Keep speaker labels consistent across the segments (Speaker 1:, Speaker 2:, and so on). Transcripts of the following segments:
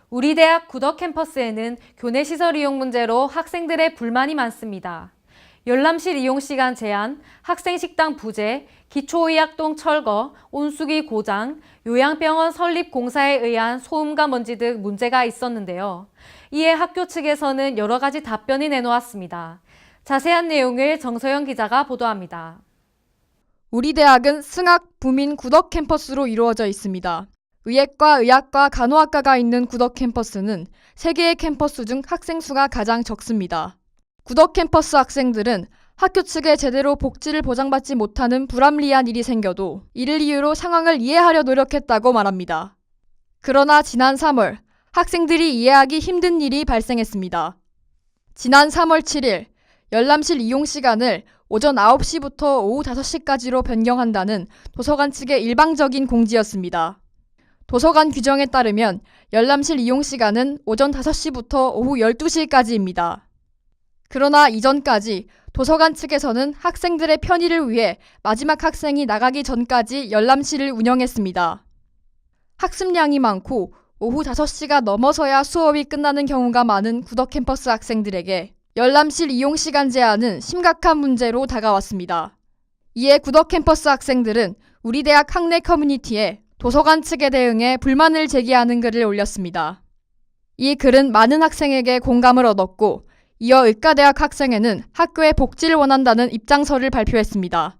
Speaker 1: 우리 대학 구덕 캠퍼스에는 교내 시설 이용 문제로 학생들의 불만이 많습니다. 열람실 이용 시간 제한, 학생 식당 부재, 기초의학동 철거, 온수기 고장, 요양병원 설립 공사에 의한 소음과 먼지 등 문제가 있었는데요. 이에 학교 측에서는 여러 가지 답변이 내놓았습니다. 자세한 내용을 정서영 기자가 보도합니다.
Speaker 2: 우리 대학은 승학, 부민, 구덕 캠퍼스로 이루어져 있습니다. 의예과, 의학과, 간호학과가 있는 구덕 캠퍼스는 3개의 캠퍼스 중 학생 수가 가장 적습니다. 구덕 캠퍼스 학생들은 학교 측에 제대로 복지를 보장받지 못하는 불합리한 일이 생겨도 이를 이유로 상황을 이해하려 노력했다고 말합니다. 그러나 지난 3월 학생들이 이해하기 힘든 일이 발생했습니다. 지난 3월 7일 열람실 이용 시간을 오전 9시부터 오후 5시까지로 변경한다는 도서관 측의 일방적인 공지였습니다. 도서관 규정에 따르면 열람실 이용 시간은 오전 5시부터 오후 12시까지입니다. 그러나 이전까지 도서관 측에서는 학생들의 편의를 위해 마지막 학생이 나가기 전까지 열람실을 운영했습니다. 학습량이 많고 오후 5시가 넘어서야 수업이 끝나는 경우가 많은 구덕 캠퍼스 학생들에게 열람실 이용 시간 제한은 심각한 문제로 다가왔습니다. 이에 구덕 캠퍼스 학생들은 우리 대학 학내 커뮤니티에 도서관 측에 대응해 불만을 제기하는 글을 올렸습니다. 이 글은 많은 학생에게 공감을 얻었고 이어 의과대학 학생회는 학교의 복지를 원한다는 입장서를 발표했습니다.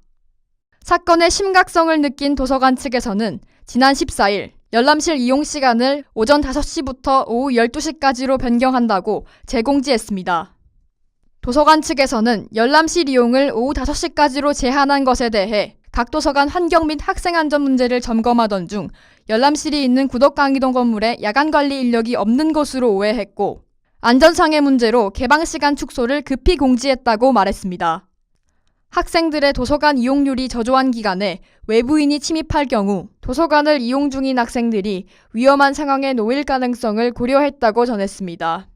Speaker 2: 사건의 심각성을 느낀 도서관 측에서는 지난 14일 열람실 이용 시간을 오전 5시부터 오후 12시까지로 변경한다고 재공지했습니다. 도서관 측에서는 열람실 이용을 오후 5시까지로 제한한 것에 대해 각 도서관 환경 및 학생 안전 문제를 점검하던 중 열람실이 있는 구덕 강의동 건물에 야간 관리 인력이 없는 것으로 오해했고 안전상의 문제로 개방 시간 축소를 급히 공지했다고 말했습니다. 학생들의 도서관 이용률이 저조한 기간에 외부인이 침입할 경우 도서관을 이용 중인 학생들이 위험한 상황에 놓일 가능성을 고려했다고 전했습니다.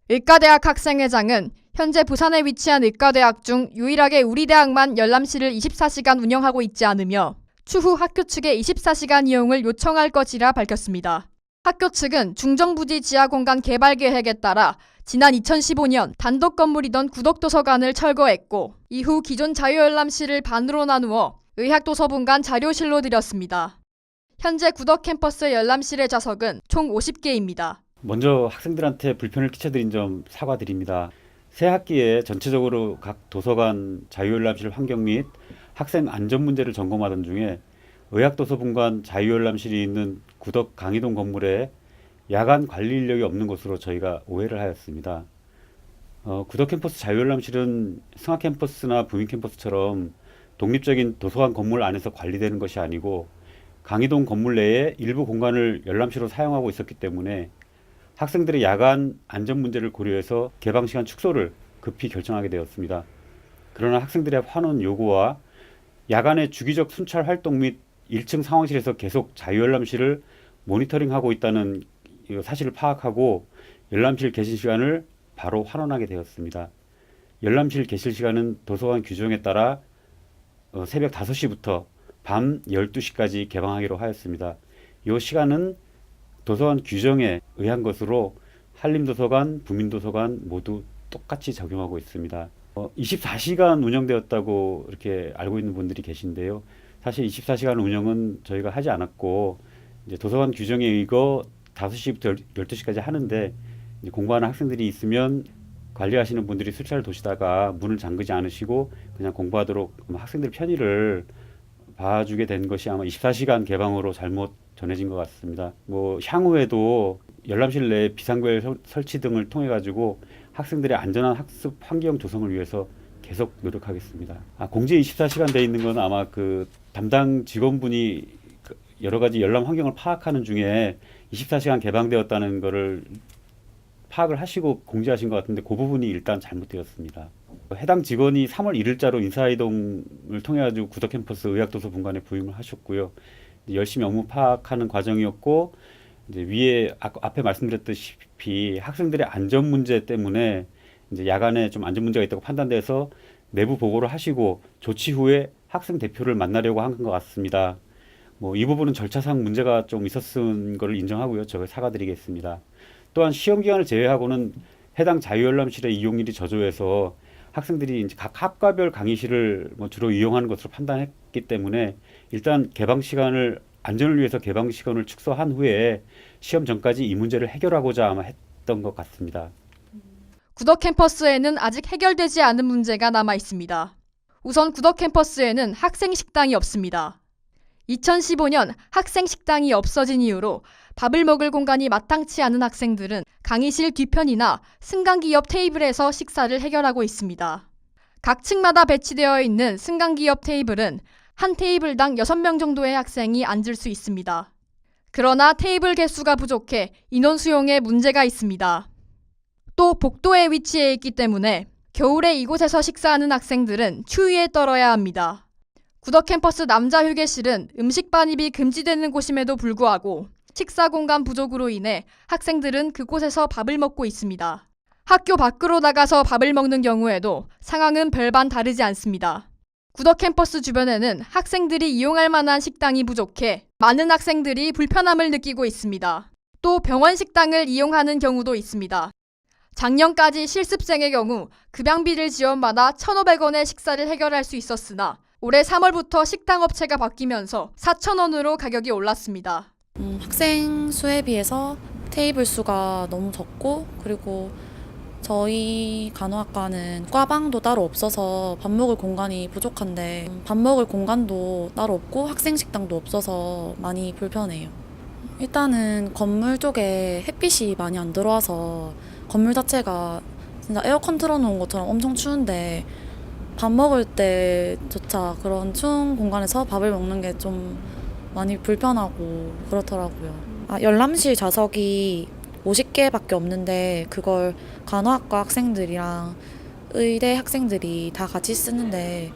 Speaker 2: 의과대학 학생회장은 현재 부산에 위치한 의과대학 중 유일하게 우리 대학만 열람실을 24시간 운영하고 있지 않으며 추후 학교 측에 24시간 이용을 요청할 것이라 밝혔습니다. 학교 측은 중정부지 지하공간 개발 계획에 따라 지난 2015년 단독 건물이던 구덕도서관을 철거했고 이후 기존 자유열람실을 반으로 나누어 의학도서분관 자료실로 들였습니다. 현재 구덕 캠퍼스 열람실의 좌석은 총 50개입니다.
Speaker 3: 먼저 학생들한테 불편을 끼쳐드린 점 사과드립니다. 새 학기에 전체적으로 각 도서관 자유열람실 환경 및 학생 안전 문제를 점검하던 중에 의학도서분관 자유열람실이 있는 구덕 강의동 건물에 야간 관리 인력이 없는 것으로 저희가 오해를 하였습니다. 구덕 캠퍼스 자유열람실은 승학 캠퍼스나 부민 캠퍼스처럼 독립적인 도서관 건물 안에서 관리되는 것이 아니고 강의동 건물 내에 일부 공간을 열람실로 사용하고 있었기 때문에 학생들의 야간 안전 문제를 고려해서 개방 시간 축소를 급히 결정하게 되었습니다. 그러나 학생들의 환원 요구와 야간의 주기적 순찰 활동 및 1층 상황실에서 계속 자유열람실을 모니터링하고 있다는 사실을 파악하고 열람실 개실 시간을 바로 환원하게 되었습니다. 열람실 개실 시간은 도서관 규정에 따라 새벽 5시부터 밤 12시까지 개방하기로 하였습니다. 이 시간은 도서관 규정에 의한 것으로 한림도서관, 부민도서관 모두 똑같이 적용하고 있습니다. 24시간 운영되었다고 이렇게 알고 있는 분들이 계신데요. 사실 24시간 운영은 저희가 하지 않았고 이제 도서관 규정에 의거 5시부터 12시까지 하는데 이제 공부하는 학생들이 있으면 관리하시는 분들이 술차를 도시다가 문을 잠그지 않으시고 그냥 공부하도록 학생들 편의를 봐주게 된 것이 아마 24시간 개방으로 잘못 전해진 것 같습니다. 향후에도 열람실 내 비상벨 설치 등을 통해 가지고 학생들의 안전한 학습 환경 조성을 위해서 계속 노력하겠습니다. 공지 24시간 돼 있는 건 아마 그 담당 직원분이 여러 가지 열람 환경을 파악하는 중에 24시간 개방되었다는 것을 파악을 하시고 공지하신 것 같은데 그 부분이 일단 잘못되었습니다. 해당 직원이 3월 1일자로 인사이동을 통해 가지고 구덕 캠퍼스 의학도서분관에 부임을 하셨고요. 열심히 업무 파악하는 과정이었고 이제 위에 앞에 말씀드렸다시피 학생들의 안전 문제 때문에 이제 야간에 좀 안전 문제가 있다고 판단돼서 내부 보고를 하시고 조치 후에 학생 대표를 만나려고 한 것 같습니다. 이 부분은 절차상 문제가 좀 있었은 것을 인정하고요. 제가 사과드리겠습니다. 또한 시험 기간을 제외하고는 해당 자유열람실의 이용률이 저조해서 학생들이 이제 각 학과별 강의실을 주로 이용하는 것으로 판단했기 때문에 일단 개방 시간을 안전을 위해서 개방 시간을 축소한 후에 시험 전까지 이 문제를 해결하고자 아마 했던 것 같습니다.
Speaker 2: 구덕 캠퍼스에는 아직 해결되지 않은 문제가 남아 있습니다. 우선 구덕 캠퍼스에는 학생 식당이 없습니다. 2015년 학생 식당이 없어진 이후로 밥을 먹을 공간이 마땅치 않은 학생들은 강의실 뒤편이나 승강기 옆 테이블에서 식사를 해결하고 있습니다. 각 층마다 배치되어 있는 승강기 옆 테이블은 한 테이블당 6명 정도의 학생이 앉을 수 있습니다. 그러나 테이블 개수가 부족해 인원 수용에 문제가 있습니다. 또 복도에 위치해 있기 때문에 겨울에 이곳에서 식사하는 학생들은 추위에 떨어야 합니다. 구덕 캠퍼스 남자 휴게실은 음식 반입이 금지되는 곳임에도 불구하고 식사 공간 부족으로 인해 학생들은 그곳에서 밥을 먹고 있습니다. 학교 밖으로 나가서 밥을 먹는 경우에도 상황은 별반 다르지 않습니다. 구덕 캠퍼스 주변에는 학생들이 이용할 만한 식당이 부족해 많은 학생들이 불편함을 느끼고 있습니다. 또 병원 식당을 이용하는 경우도 있습니다. 작년까지 실습생의 경우 급양비를 지원받아 1,500원의 식사를 해결할 수 있었으나 올해 3월부터 식당 업체가 바뀌면서 4,000원으로 가격이 올랐습니다.
Speaker 4: 학생 수에 비해서 테이블 수가 너무 적고, 그리고 저희 간호학과는 과방도 따로 없어서 밥 먹을 공간이 부족한데 밥 먹을 공간도 따로 없고 학생 식당도 없어서 많이 불편해요. 일단은 건물 쪽에 햇빛이 많이 안 들어와서 건물 자체가 진짜 에어컨 틀어놓은 것처럼 엄청 추운데 밥 먹을 때조차 그런 추운 공간에서 밥을 먹는 게 좀 많이 불편하고 그렇더라고요. 열람실 좌석이 50개밖에 없는데 그걸 간호학과 학생들이랑 의대 학생들이 다 같이 쓰는데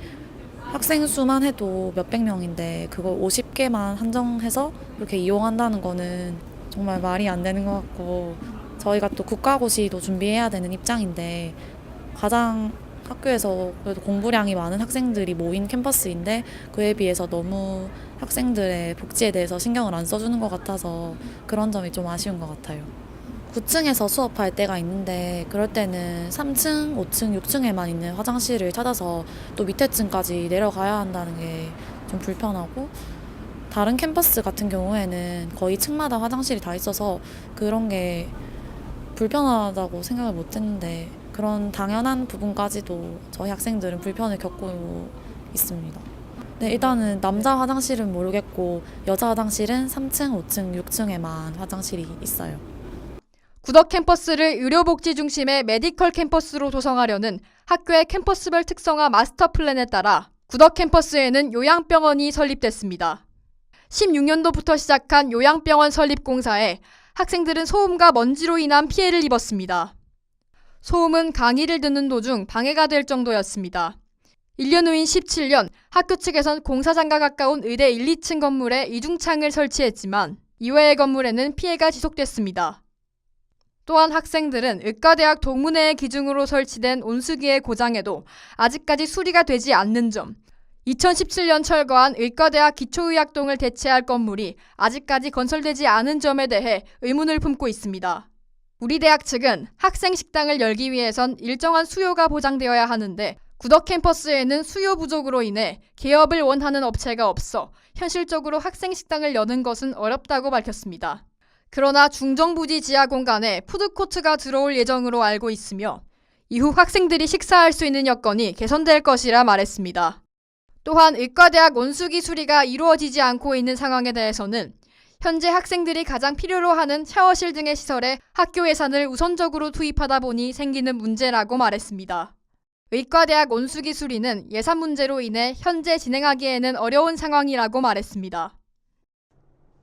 Speaker 4: 학생 수만 해도 몇백 명인데 그걸 50개만 한정해서 그렇게 이용한다는 거는 정말 말이 안 되는 것 같고, 저희가 또 국가고시도 준비해야 되는 입장인데 가장 학교에서 그래도 공부량이 많은 학생들이 모인 캠퍼스인데 그에 비해서 너무 학생들의 복지에 대해서 신경을 안 써주는 것 같아서 그런 점이 좀 아쉬운 것 같아요. 9층에서 수업할 때가 있는데 그럴 때는 3층, 5층, 6층에만 있는 화장실을 찾아서 또 밑에 층까지 내려가야 한다는 게 좀 불편하고, 다른 캠퍼스 같은 경우에는 거의 층마다 화장실이 다 있어서 그런 게 불편하다고 생각을 못 했는데 그런 당연한 부분까지도 저희 학생들은 불편을 겪고 있습니다. 네, 일단은 남자 화장실은 모르겠고 여자 화장실은 3층, 5층, 6층에만 화장실이 있어요.
Speaker 2: 구덕 캠퍼스를 의료복지 중심의 메디컬 캠퍼스로 조성하려는 학교의 캠퍼스별 특성화 마스터 플랜에 따라 구덕 캠퍼스에는 요양병원이 설립됐습니다. 16년도부터 시작한 요양병원 설립 공사에 학생들은 소음과 먼지로 인한 피해를 입었습니다. 소음은 강의를 듣는 도중 방해가 될 정도였습니다. 1년 후인 17년 학교 측에선 공사장과 가까운 의대 1, 2층 건물에 이중창을 설치했지만 이외의 건물에는 피해가 지속됐습니다. 또한 학생들은 의과대학 동문회의 기준으로 설치된 온수기의 고장에도 아직까지 수리가 되지 않는 점, 2017년 철거한 의과대학 기초의학동을 대체할 건물이 아직까지 건설되지 않은 점에 대해 의문을 품고 있습니다. 우리 대학 측은 학생 식당을 열기 위해선 일정한 수요가 보장되어야 하는데 구덕 캠퍼스에는 수요 부족으로 인해 개업을 원하는 업체가 없어 현실적으로 학생 식당을 여는 것은 어렵다고 밝혔습니다. 그러나 중정부지 지하 공간에 푸드코트가 들어올 예정으로 알고 있으며 이후 학생들이 식사할 수 있는 여건이 개선될 것이라 말했습니다. 또한 의과대학 온수기 수리가 이루어지지 않고 있는 상황에 대해서는 현재 학생들이 가장 필요로 하는 샤워실 등의 시설에 학교 예산을 우선적으로 투입하다 보니 생기는 문제라고 말했습니다. 의과대학 온수기 수리는 예산 문제로 인해 현재 진행하기에는 어려운 상황이라고 말했습니다.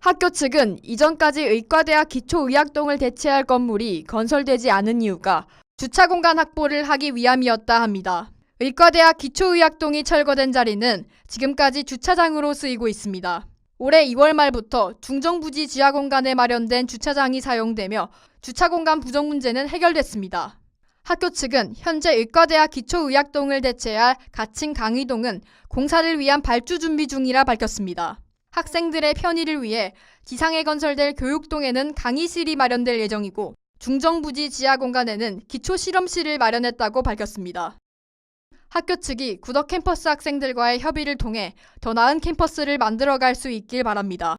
Speaker 2: 학교 측은 이전까지 의과대학 기초의학동을 대체할 건물이 건설되지 않은 이유가 주차 공간 확보를 하기 위함이었다 합니다. 의과대학 기초의학동이 철거된 자리는 지금까지 주차장으로 쓰이고 있습니다. 올해 2월 말부터 중정부지 지하 공간에 마련된 주차장이 사용되며 주차 공간 부족 문제는 해결됐습니다. 학교 측은 현재 의과대학 기초의학동을 대체할 가칭 강의동은 공사를 위한 발주 준비 중이라 밝혔습니다. 학생들의 편의를 위해 지상에 건설될 교육동에는 강의실이 마련될 예정이고 중정부지 지하 공간에는 기초 실험실을 마련했다고 밝혔습니다. 학교 측이 구덕 캠퍼스 학생들과의 협의를 통해 더 나은 캠퍼스를 만들어갈 수 있길 바랍니다.